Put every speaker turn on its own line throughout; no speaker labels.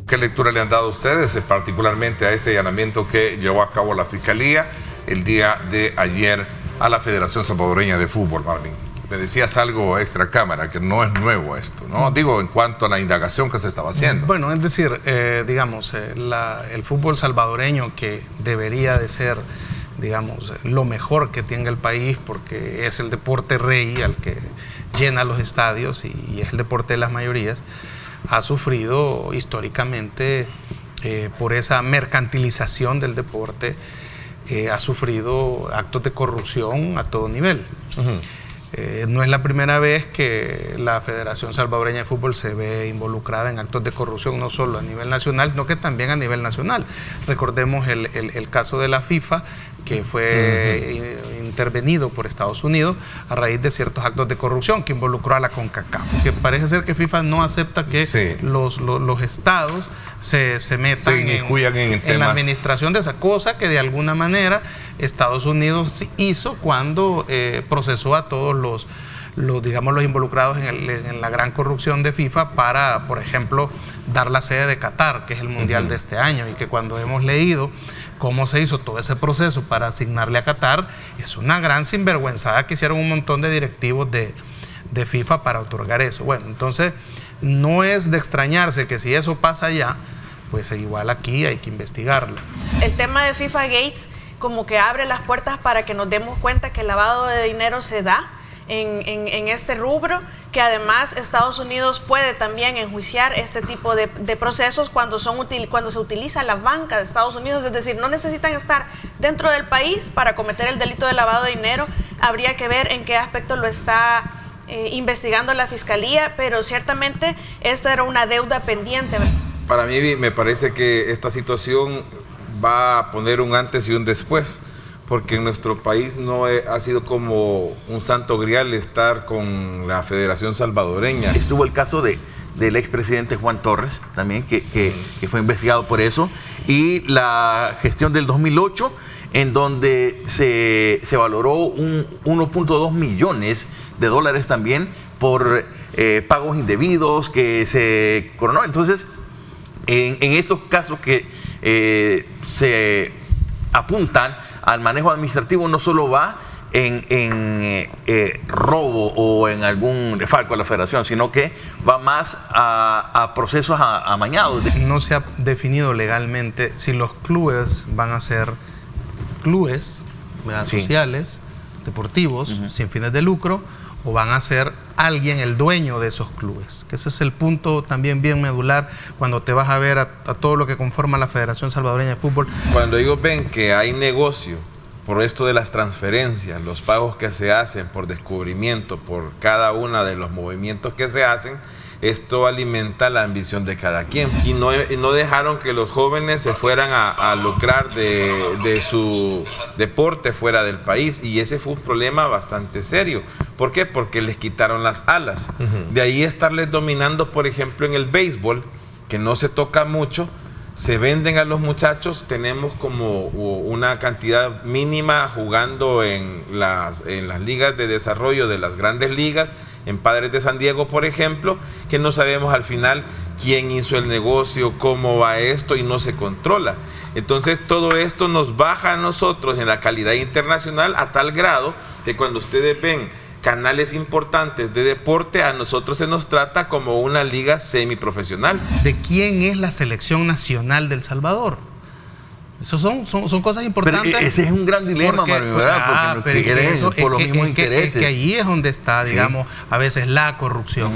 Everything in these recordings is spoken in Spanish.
¿Qué lectura le han dado ustedes, particularmente a este allanamiento que llevó a cabo la Fiscalía el día de ayer a la Federación Salvadoreña de Fútbol, Marvin? Me decías algo extra cámara, que no es nuevo esto, ¿no? Digo, en cuanto a la indagación que se estaba haciendo.
Bueno, es decir, digamos, el fútbol salvadoreño, que debería de ser, digamos, lo mejor que tenga el país, porque es el deporte rey al que llena los estadios y es el deporte de las mayorías, ha sufrido históricamente por esa mercantilización del deporte, ha sufrido actos de corrupción a todo nivel. No es la primera vez que la Federación Salvadoreña de Fútbol se ve involucrada en actos de corrupción, no solo a nivel nacional, sino que también a nivel nacional. Recordemos el caso de la FIFA, que fue intervenido por Estados Unidos a raíz de ciertos actos de corrupción que involucró a la CONCACAF. Que parece ser que FIFA no acepta que los estados se metan en la administración de esa cosa que de alguna manera Estados Unidos hizo cuando procesó a todos los involucrados en la gran corrupción de FIFA para, por ejemplo, dar la sede de Qatar, que es el mundial de este año, y que cuando hemos leído cómo se hizo todo ese proceso para asignarle a Qatar, es una gran sinvergüenzada que hicieron un montón de directivos de FIFA para otorgar eso. Bueno, entonces no es de extrañarse que si eso pasa allá, pues igual aquí hay que investigarlo.
El tema de FIFA Gates como que abre las puertas para que nos demos cuenta que el lavado de dinero se da en este rubro, que además Estados Unidos puede también enjuiciar este tipo de procesos cuando se utiliza la banca de Estados Unidos, es decir, no necesitan estar dentro del país para cometer el delito de lavado de dinero. Habría que ver en qué aspecto lo está investigando la Fiscalía, pero ciertamente esta era una deuda pendiente.
Para mí me parece que esta situación va a poner un antes y un después, porque en nuestro país no ha sido como un santo grial estar con la Federación Salvadoreña.
Estuvo el caso del expresidente Juan Torres, también, que fue investigado por eso, y la gestión del 2008, en donde se valoró 1.2 millones de dólares también por pagos indebidos que se coronó. Entonces, en estos casos que se apuntan al manejo administrativo, no solo va en robo o en algún falco a la federación, sino que va más a procesos amañados.
No se ha definido legalmente si los clubes van a ser clubes sociales, deportivos, sin fines de lucro, o van a ser alguien el dueño de esos clubes. Que ese es el punto también bien medular cuando te vas a ver a todo lo que conforma la Federación Salvadoreña de Fútbol.
Cuando ellos ven que hay negocio por esto de las transferencias, los pagos que se hacen por descubrimiento, por cada uno de los movimientos que se hacen, esto alimenta la ambición de cada quien. Y no dejaron que los jóvenes se fueran a lucrar de su deporte fuera del país. Y ese fue un problema bastante serio. ¿Por qué? Porque les quitaron las alas. De ahí estarles dominando, por ejemplo, en el béisbol, que no se toca mucho, se venden a los muchachos. Tenemos como una cantidad mínima jugando en las ligas de desarrollo de las grandes ligas, en Padres de San Diego, por ejemplo, que no sabemos al final quién hizo el negocio, cómo va esto, y no se controla. Entonces todo esto nos baja a nosotros en la calidad internacional a tal grado que cuando ustedes ven canales importantes de deporte, a nosotros se nos trata como una liga semiprofesional.
¿De quién es la selección nacional del Salvador? Eso son cosas importantes.
Pero ese es un gran dilema, Mario, ¿verdad? Porque por los mismos intereses.
Es que allí es donde está, digamos, a veces la corrupción.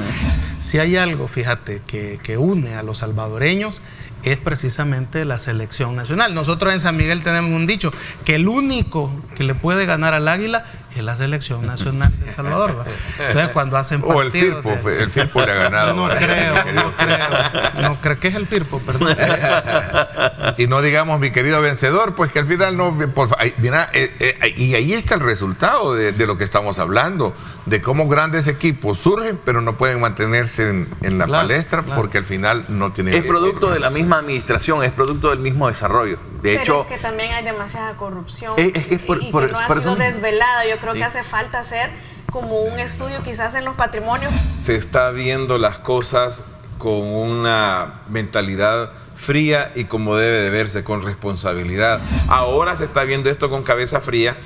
Si hay algo, fíjate, que une a los salvadoreños, es precisamente la selección nacional. Nosotros en San Miguel tenemos un dicho, que el único que le puede ganar al Águila es la selección nacional de El Salvador, ¿va? Entonces cuando hacen partidos...
O el Firpo le ha ganado.
No creo que es el Firpo, perdón.
Y no digamos mi querido vencedor, pues que al final no... Mira, y ahí está el resultado de lo que estamos hablando, de cómo grandes equipos surgen, pero no pueden mantenerse en la palestra, porque al final no tienen...
Es producto de la misma administración, es producto del mismo desarrollo. De hecho,
es que también hay demasiada corrupción
es que
que no ha sido desvelada. Yo creo que hace falta hacer como un estudio quizás en los patrimonios.
Se está viendo las cosas con una mentalidad fría y como debe de verse, con responsabilidad. Ahora se está viendo esto con cabeza fría.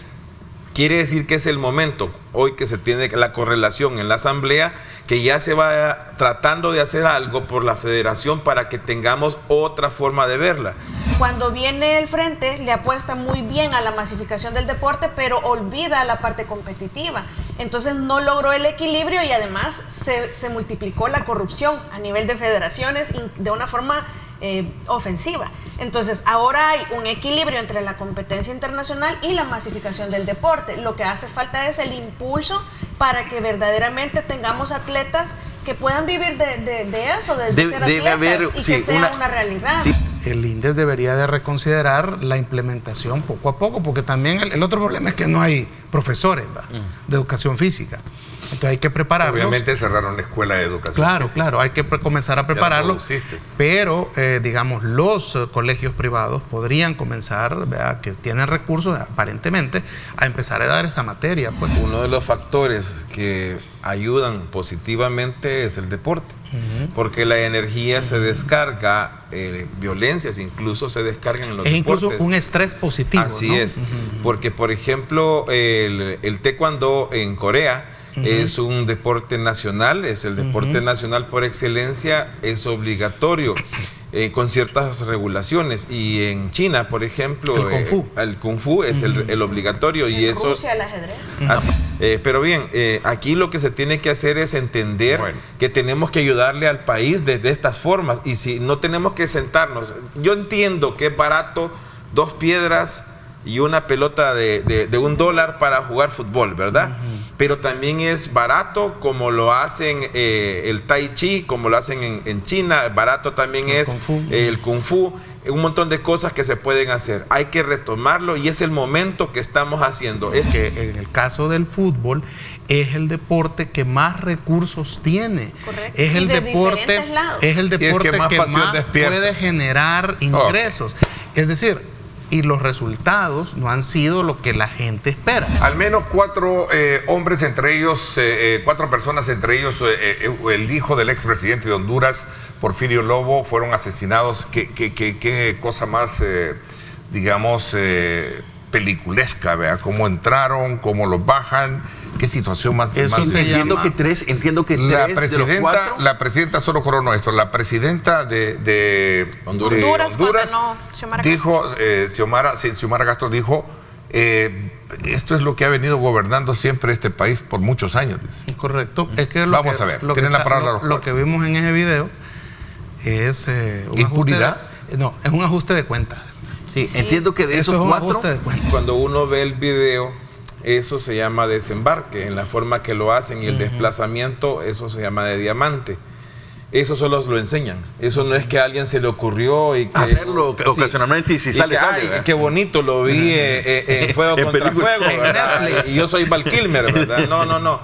Quiere decir que es el momento, hoy que se tiene la correlación en la asamblea, que ya se va tratando de hacer algo por la federación para que tengamos otra forma de verla.
Cuando viene el frente, le apuesta muy bien a la masificación del deporte, pero olvida la parte competitiva. Entonces no logró el equilibrio y además se multiplicó la corrupción a nivel de federaciones de una forma ofensiva. Entonces ahora hay un equilibrio entre la competencia internacional y la masificación del deporte. Lo que hace falta es el impulso para que verdaderamente tengamos atletas que puedan vivir de eso, de ser atletas, y que sea una realidad.
Sí.
El INDES debería de reconsiderar la implementación poco a poco, porque también el otro problema es que no hay profesores de educación física. Entonces hay que prepararlos.
Obviamente cerraron la escuela de educación física.
Claro, hay que comenzar a prepararlos. Pero, digamos, los colegios privados podrían comenzar, ¿verdad?, que tienen recursos aparentemente, a empezar a dar esa materia. Pues.
Uno de los factores que ayudan positivamente es el deporte, porque la energía se descarga, violencias incluso se descargan en los deportes.
Es incluso un estrés positivo.
Así,
¿no?
es, porque por ejemplo el taekwondo en Corea es un deporte nacional, es el deporte nacional por excelencia, es obligatorio con ciertas regulaciones. Y en China, por ejemplo, el Kung Fu es el obligatorio.
En
y eso,
Rusia el ajedrez.
Así, pero bien, aquí lo que se tiene que hacer es entender que tenemos que ayudarle al país de estas formas. Y si no tenemos que sentarnos, yo entiendo que es barato 2 piedras y una pelota de $1 para jugar fútbol, ¿verdad? Pero también es barato como lo hacen el Tai Chi, como lo hacen en China. Barato también es el Kung Fu. Un montón de cosas que se pueden hacer. Hay que retomarlo y es el momento que estamos haciendo.
Es que en el caso del fútbol es el deporte que más recursos tiene.
Correcto.
Es el deporte que más puede generar ingresos. Es decir, y los resultados no han sido lo que la gente espera.
Al menos 4 hombres, entre ellos, 4 personas, entre ellos el hijo del expresidente de Honduras, Porfirio Lobo, fueron asesinados. Qué cosa más, digamos, peliculesca, ¿verdad? Cómo entraron, cómo los bajan. Qué situación más.
Entiendo que tres
la
de
presidenta,
los 4.
La presidenta, solo corono esto, la presidenta de Honduras dijo, Xiomara Castro dijo, esto es lo que ha venido gobernando siempre este país por muchos años.
Correcto. Es que
vamos a ver, tienen la palabra
lo que vimos en ese video es
impunidad.
Es un ajuste de cuentas.
Sí, entiendo que de esos 4,
cuando uno ve el video, eso se llama desembarque, en la forma que lo hacen, y el desplazamiento, eso se llama de diamante. Eso solo lo enseñan. Eso no es que a alguien se le ocurrió y que,
hacerlo ocasionalmente y si sale,
qué bonito, lo vi en Fuego contra Fuego, ¿verdad? Y yo soy Val Kilmer, ¿verdad? No.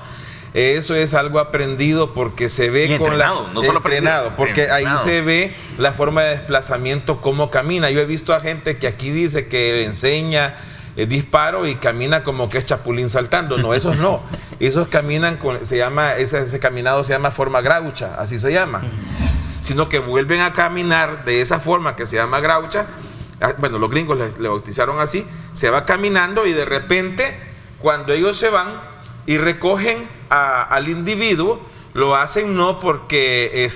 Eso es algo aprendido porque se ve con
no solo
entrenado, porque ahí se ve la forma de desplazamiento, cómo camina. Yo he visto a gente que aquí dice que enseña disparo y camina como que es chapulín saltando. No, esos no. Esos caminan ese caminado se llama forma graucha, así se llama. Sino que vuelven a caminar de esa forma que se llama graucha. Bueno, los gringos le bautizaron así. Se va caminando y de repente, cuando ellos se van y recogen al individuo, lo hacen no porque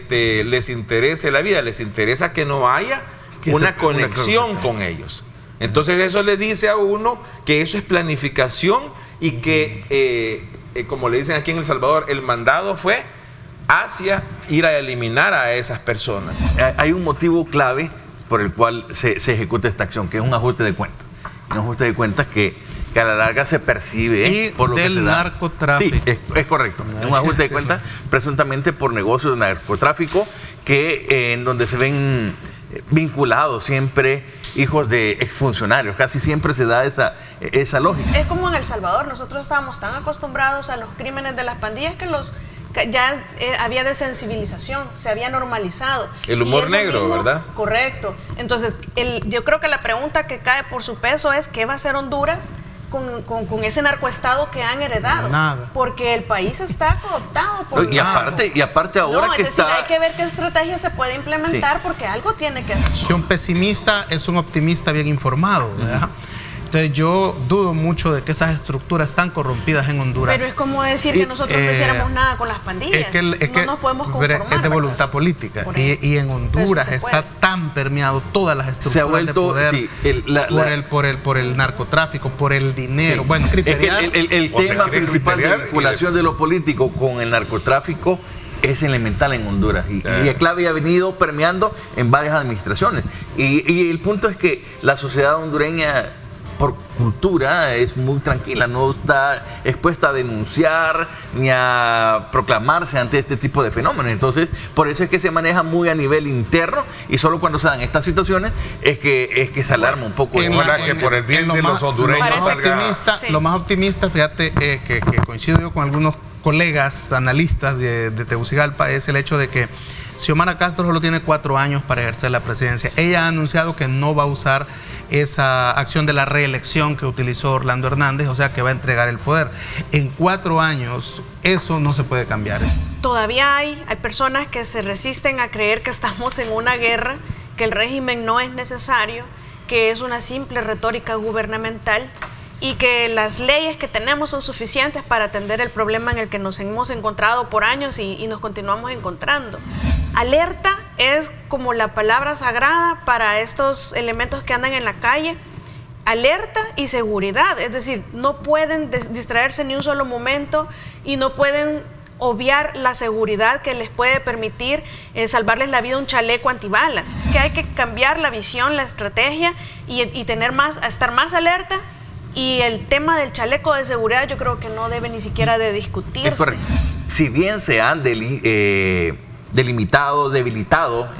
les interese la vida, les interesa que no haya una conexión con ellos. Entonces eso le dice a uno que eso es planificación y que, como le dicen aquí en El Salvador, el mandado fue hacia ir a eliminar a esas personas.
Hay un motivo clave por el cual se ejecuta esta acción, que es un ajuste de cuentas. Un ajuste de cuentas que a la larga se percibe por lo que se da.
Narcotráfico.
Sí, es correcto. Es un ajuste de cuentas presuntamente por negocios de narcotráfico en donde se ven vinculados siempre hijos de exfuncionarios. Casi siempre se da esa lógica.
Es como en El Salvador. Nosotros estábamos tan acostumbrados a los crímenes de las pandillas que ya había desensibilización, se había normalizado.
El humor negro, ¿verdad?
Correcto. Entonces, yo creo que la pregunta que cae por su peso es ¿qué va a hacer Honduras con ese narcoestado que han heredado.
Nada.
Porque el país está cooptado por
Y aparte ahora que está...
hay que ver qué estrategia se puede implementar, porque algo tiene que hacer.
Que un pesimista es un optimista bien informado, ¿verdad? Entonces yo dudo mucho de que esas estructuras están corrompidas en Honduras.
Pero es como decir que nosotros no hiciéramos nada con las pandillas. No nos podemos conformar.
Es de voluntad política. Y en Honduras está tan permeado todas las estructuras de poder por el narcotráfico, por el dinero.
Sí.
Bueno, criteriar.
El tema principal de vinculación de lo político con el narcotráfico es elemental en Honduras y es clave y ha venido permeando en varias administraciones. Y el punto es que la sociedad hondureña, por cultura, es muy tranquila, no está expuesta a denunciar ni a proclamarse ante este tipo de fenómenos. Entonces, por eso es que se maneja muy a nivel interno y solo cuando se dan estas situaciones es que se alarma un poco.
Que por el bien de los hondureños
lo más optimista, fíjate, que coincido yo con algunos colegas analistas de Tegucigalpa, es el hecho de que Xiomara Castro solo tiene 4 años para ejercer la presidencia. Ella ha anunciado que no va a usar esa acción de la reelección que utilizó Orlando Hernández, o sea que va a entregar el poder. En 4 años eso no se puede cambiar.
Todavía hay personas que se resisten a creer que estamos en una guerra, que el régimen no es necesario, que es una simple retórica gubernamental y que las leyes que tenemos son suficientes para atender el problema en el que nos hemos encontrado por años y nos continuamos encontrando. Alerta es como la palabra sagrada para estos elementos que andan en la calle. Alerta y seguridad, es decir, no pueden distraerse ni un solo momento y no pueden obviar la seguridad que les puede permitir salvarles la vida un chaleco antibalas. Que hay que cambiar la visión, la estrategia y estar más alerta. Y el tema del chaleco de seguridad yo creo que no debe ni siquiera de discutirse.
Es correcto. Si bien se han debilitado,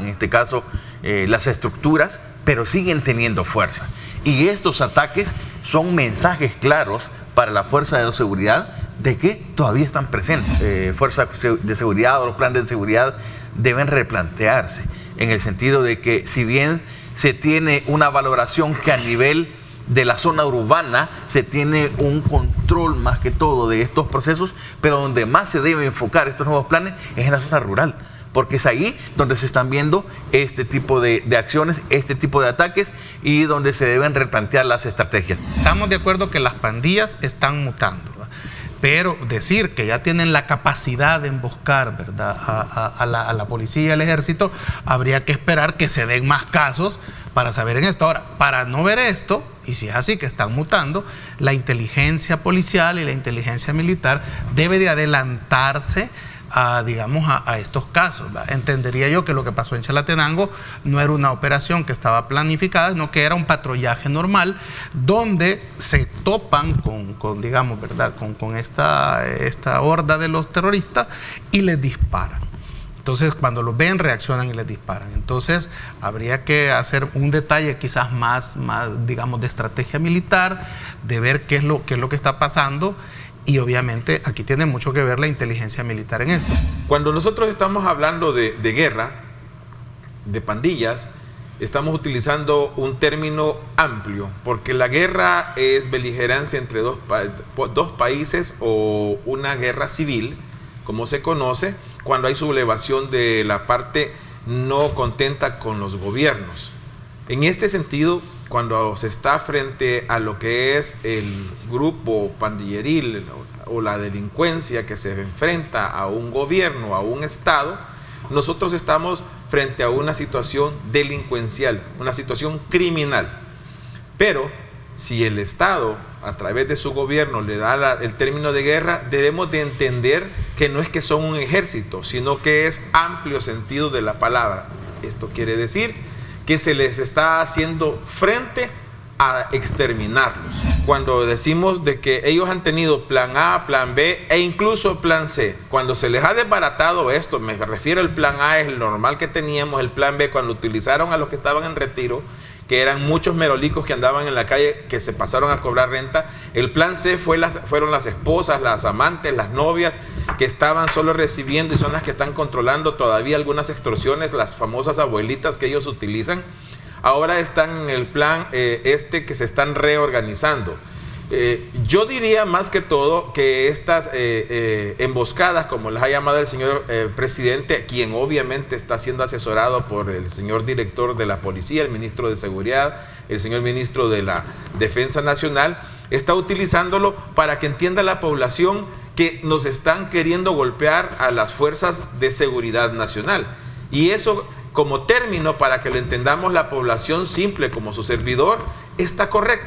en este caso, las estructuras, pero siguen teniendo fuerza. Y estos ataques son mensajes claros para la fuerza de seguridad de que todavía están presentes. Fuerzas de seguridad o los planes de seguridad deben replantearse en el sentido de que si bien se tiene una valoración que a nivel de la zona urbana se tiene un control más que todo de estos procesos, pero donde más se debe enfocar estos nuevos planes es en la zona rural, porque es ahí donde se están viendo este tipo de acciones, este tipo de ataques y donde se deben replantear las estrategias.
Estamos de acuerdo que las pandillas están mutando, ¿verdad? Pero decir que ya tienen la capacidad de emboscar, ¿verdad?, a la policía y al ejército, habría que esperar que se den más casos para saber en esto. Ahora, para no ver esto, y si es así que están mutando, la inteligencia policial y la inteligencia militar debe de adelantarse a estos casos, ¿verdad? Entendería yo que lo que pasó en Chalatenango no era una operación que estaba planificada, sino que era un patrullaje normal donde se topan con esta horda de los terroristas y les disparan. Entonces, cuando los ven, reaccionan y les disparan. Entonces, habría que hacer un detalle quizás más de estrategia militar, de ver qué es lo que está pasando. Y obviamente aquí tiene mucho que ver la inteligencia militar en esto.
Cuando nosotros estamos hablando de guerra, de pandillas, estamos utilizando un término amplio, porque la guerra es beligerancia entre dos países o una guerra civil, como se conoce, cuando hay sublevación de la parte no contenta con los gobiernos. En este sentido, cuando se está frente a lo que es el grupo pandilleril o la delincuencia que se enfrenta a un gobierno, a un Estado, nosotros estamos frente a una situación delincuencial, una situación criminal. Pero si el Estado, a través de su gobierno, le da el término de guerra, debemos de entender que no es que son un ejército, sino que es amplio sentido de la palabra. Esto quiere decir que se les está haciendo frente a exterminarlos. Cuando decimos de que ellos han tenido plan A, plan B e incluso plan C, cuando se les ha desbaratado esto, me refiero al plan A, es el normal que teníamos, el plan B, cuando utilizaron a los que estaban en retiro, que eran muchos merolicos que andaban en la calle, que se pasaron a cobrar renta. El plan C fueron las esposas, las amantes, las novias, que estaban solo recibiendo y son las que están controlando todavía algunas extorsiones, las famosas abuelitas que ellos utilizan. Ahora están en el plan que se están reorganizando. Yo diría más que todo que estas emboscadas, como las ha llamado el señor presidente, quien obviamente está siendo asesorado por el señor director de la policía, el ministro de Seguridad, el señor ministro de la Defensa Nacional, está utilizándolo para que entienda la población que nos están queriendo golpear a las fuerzas de seguridad nacional. Y eso, como término, para que lo entendamos la población simple como su servidor, está correcto.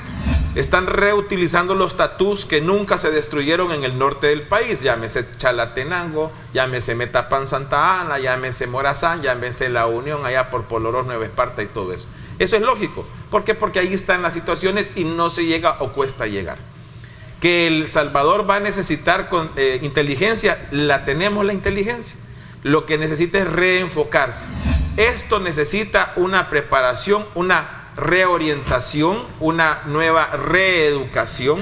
Están reutilizando los tatús que nunca se destruyeron en el norte del país, llámese Chalatenango, llámese Metapan Santa Ana, llámese Morazán, llámese La Unión, allá por Polorós, Nueva Esparta y todo eso. Eso es lógico. ¿Por qué? Porque ahí están las situaciones y no se llega o cuesta llegar. Que El Salvador va a necesitar inteligencia, la tenemos la inteligencia. Lo que necesita es reenfocarse. Esto necesita una preparación, una reorientación, una nueva reeducación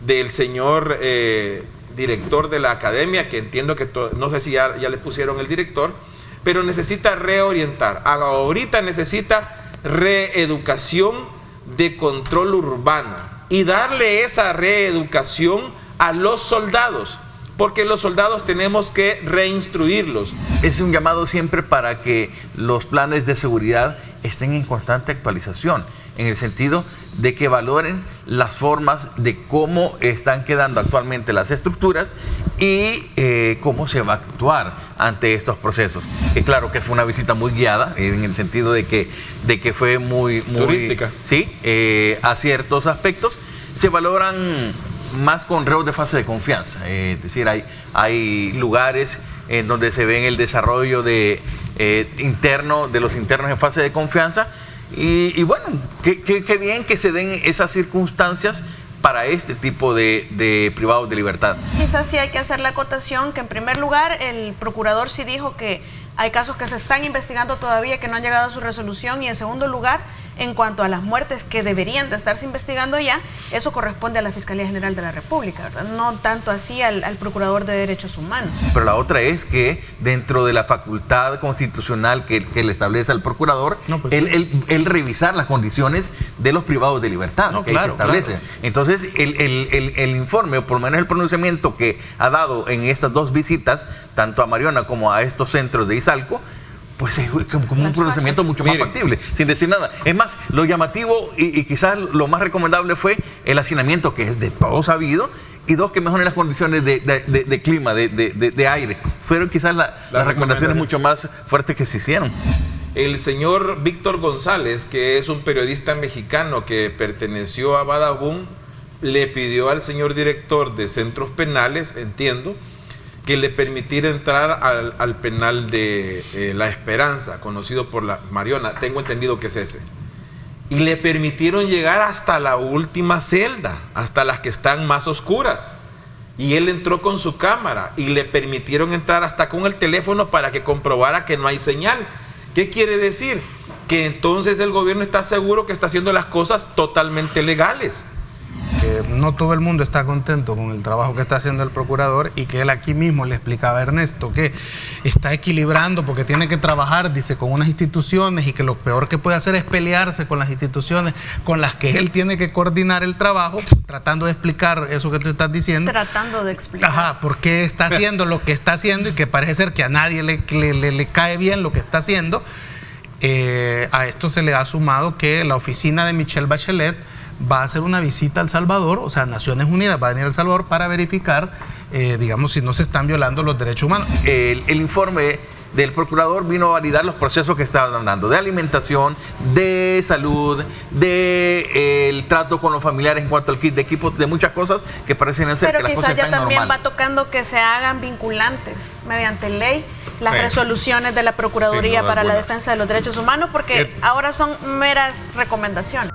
del señor director de la academia, que entiendo que no sé si ya le pusieron el director, pero necesita reorientar. Ahorita necesita reeducación de control urbano y darle esa reeducación a los soldados, porque los soldados tenemos que reinstruirlos.
Es un llamado siempre para que los planes de seguridad estén en constante actualización, en el sentido de que valoren las formas de cómo están quedando actualmente las estructuras y cómo se va a actuar ante estos procesos. Que claro que fue una visita muy guiada, en el sentido de que fue muy
turística.
Sí, a ciertos aspectos se valoran más con reos de fase de confianza. Es decir, hay lugares en donde se ve el desarrollo de los internos en fase de confianza. Y bueno, qué bien que se den esas circunstancias para este tipo de privados de libertad.
Quizás sí hay que hacer la acotación que, en primer lugar, el procurador sí dijo que hay casos que se están investigando todavía, que no han llegado a su resolución, y en segundo lugar, en cuanto a las muertes que deberían de estarse investigando ya, eso corresponde a la Fiscalía General de la República, ¿verdad? No tanto así al Procurador de Derechos Humanos.
Pero la otra es que dentro de la facultad constitucional que le establece al Procurador, él revisar las condiciones de los privados de libertad, que ahí se establece. Claro. Entonces, el informe, o por lo menos el pronunciamiento que ha dado en estas dos visitas, tanto a Mariona como a estos centros de Izalco, pues es como un pronunciamiento mucho más factible, sin decir nada. Es más, lo llamativo y quizás lo más recomendable fue el hacinamiento, que es de todo sabido, y dos, que mejoren las condiciones de clima, de aire. Fueron quizás las recomendaciones mucho más fuertes que se hicieron.
El señor Víctor González, que es un periodista mexicano que perteneció a Badabun, le pidió al señor director de centros penales, entiendo, que le permitiera entrar al penal de La Esperanza, conocido por la Mariona, tengo entendido que es ese. Y le permitieron llegar hasta la última celda, hasta las que están más oscuras. Y él entró con su cámara y le permitieron entrar hasta con el teléfono para que comprobara que no hay señal. ¿Qué quiere decir? Que entonces el gobierno está seguro que está haciendo las cosas totalmente legales.
Que no todo el mundo está contento con el trabajo que está haciendo el procurador, y que él aquí mismo le explicaba a Ernesto que está equilibrando porque tiene que trabajar, dice, con unas instituciones, y que lo peor que puede hacer es pelearse con las instituciones con las que él tiene que coordinar el trabajo, tratando de explicar eso que tú estás diciendo.
Tratando de explicar.
Ajá, por qué está haciendo lo que está haciendo, y que parece ser que a nadie le cae bien lo que está haciendo. A esto se le ha sumado que la oficina de Michelle Bachelet va a hacer una visita a El Salvador, o sea, Naciones Unidas va a venir a El Salvador para verificar, digamos, si no se están violando los derechos humanos.
El informe del procurador vino a validar los procesos que estaban dando, de alimentación, de salud, de el trato con los familiares en cuanto al kit de equipos, de muchas cosas que parecen ser que las cosas están normales. Pero quizás ya también
va tocando que se hagan vinculantes mediante ley las resoluciones de la Procuraduría para la Defensa de los Derechos Humanos, porque ahora son meras recomendaciones.